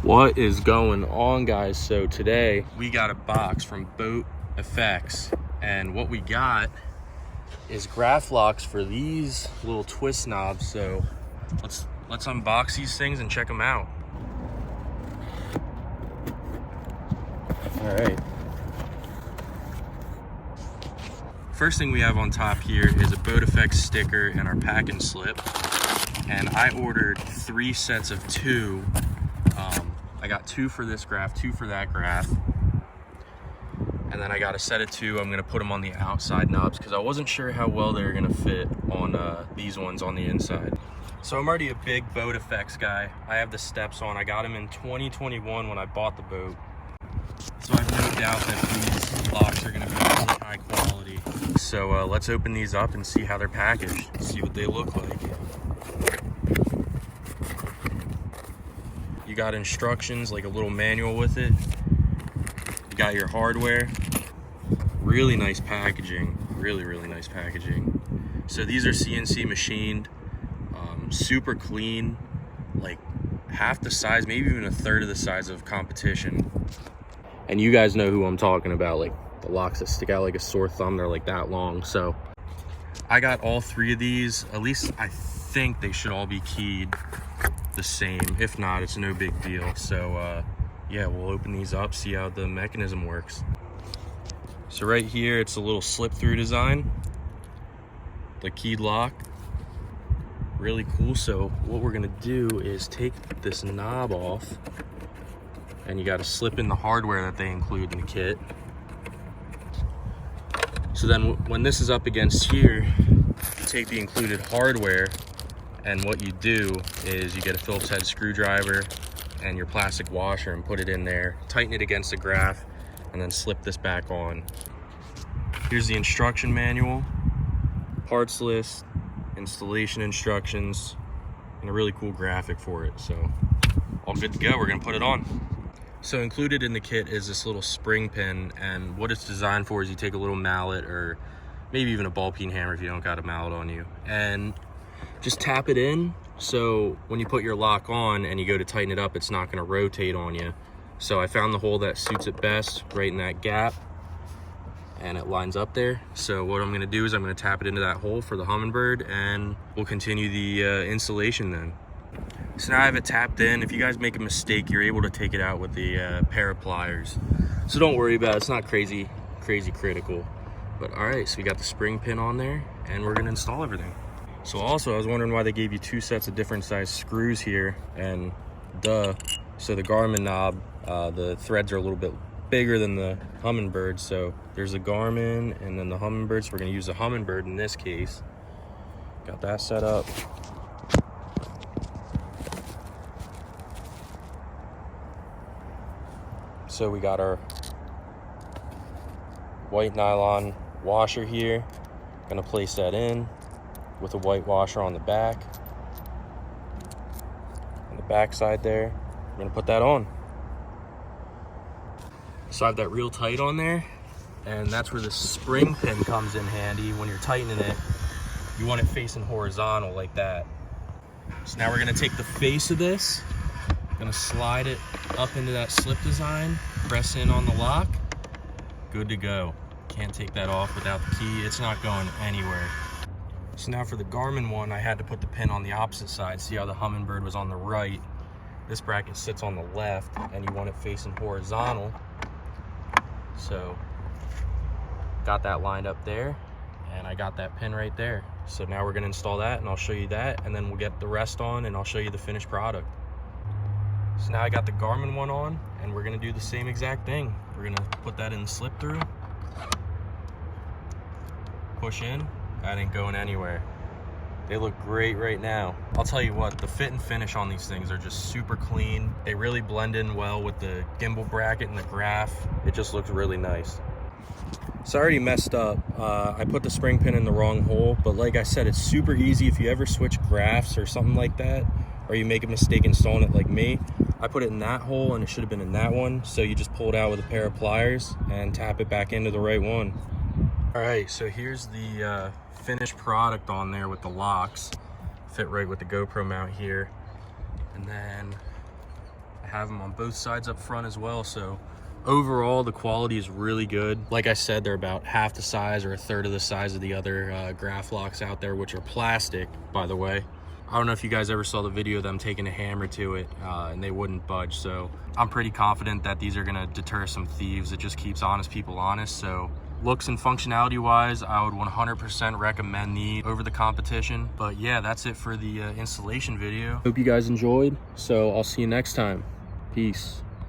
What is going on, guys? So today we got a box from BoatEFX, and what we got is GraphLOX for these little twist knobs. So let's unbox these things and check them out. All right. First thing we have on top here is a BoatEFX sticker and our pack and slip. And I ordered 3 sets of 2. I got 2 for this graph, 2 for that graph. And then I got a set of 2. I'm gonna put them on the outside knobs because I wasn't sure how well they were gonna fit on these ones on the inside. So I'm already a big BoatEFX guy. I have the steps on. I got them in 2021 when I bought the boat. So I have no doubt that these locks are gonna be really high quality. So let's open these up and see how they're packaged, see what they look like. You got instructions, like a little manual with it. You got your hardware. Really nice packaging, really nice packaging. So these are CNC machined, super clean, like half the size, maybe even a third of the size of competition. And you guys know who I'm talking about, like the locks that stick out like a sore thumb, they're like that long. So I got all 3 of these. At least I think they should all be keyed the same. If not, it's no big deal. So yeah, we'll open these up, see how the mechanism works. So right here, it's a little slip through design, the keyed lock. Really cool. So what we're gonna do is take this knob off, and you got to slip in the hardware that they include in the kit. So then when this is up against here, you take the included hardware, and what you do is you get a Phillips head screwdriver and your plastic washer and put it in there, tighten it against the graph, and then slip this back on. Here's the instruction manual, parts list, installation instructions, and a really cool graphic for it. So all good to go, we're gonna put it on. So included in the kit is this little spring pin, and what it's designed for is you take a little mallet or maybe even a ball peen hammer if you don't got a mallet on you, and just tap it in. So when you put your lock on and you go to tighten it up, it's not going to rotate on you. So I found the hole that suits it best right in that gap, and it lines up there. So what I'm going to do is I'm going to tap it into that hole for the Humminbird, and we'll continue the installation then. So now I have it tapped in. If you guys make a mistake, you're able to take it out with the pair of pliers. So don't worry about it. It's not crazy critical. But all right, so we got the spring pin on there, and we're going to install everything. So also, I was wondering why they gave you 2 sets of different size screws here, and so the Garmin knob, the threads are a little bit bigger than the Humminbird. So there's a Garmin and then the Humminbird. So we're gonna use the Humminbird in this case. Got that set up. So we got our white nylon washer here. Gonna place that in with a white washer on the back. On the back side there, I'm gonna put that on. So I have that real tight on there, and that's where the spring pin comes in handy. When you're tightening it, you want it facing horizontal like that. So now we're gonna take the face of this, gonna slide it up into that slip design, press in on the lock, good to go. Can't take that off without the key. It's not going anywhere. So now for the Garmin one, I had to put the pin on the opposite side. See how the Humminbird was on the right? This bracket sits on the left, and you want it facing horizontal. So got that lined up there, and I got that pin right there. So now we're gonna install that, and I'll show you that, and then we'll get the rest on, and I'll show you the finished product. So now I got the Garmin one on, and we're gonna do the same exact thing. We're gonna put that in the slip through, push in. That ain't going anywhere. They look great right now. I'll tell you what, the fit and finish on these things are just super clean. They really blend in well with the gimbal bracket and the graph. It just looks really nice. So I already messed up. I put the spring pin in the wrong hole, but like I said, it's super easy. If you ever switch graphs or something like that, or you make a mistake installing it like me, I put it in that hole and it should have been in that one. So you just pull it out with a pair of pliers and tap it back into the right one. All right, so here's the finished product on there with the locks. Fit right with the GoPro mount here. And then I have them on both sides up front as well, so overall the quality is really good. Like I said, they're about half the size or a third of the size of the other GraphLOX out there, which are plastic, by the way. I don't know if you guys ever saw the video of them taking a hammer to it and they wouldn't budge. So I'm pretty confident that these are gonna deter some thieves. It just keeps honest people honest. So looks and functionality wise, I would 100% recommend these over the competition. But yeah, that's it for the installation video. Hope you guys enjoyed. So I'll see you next time. Peace.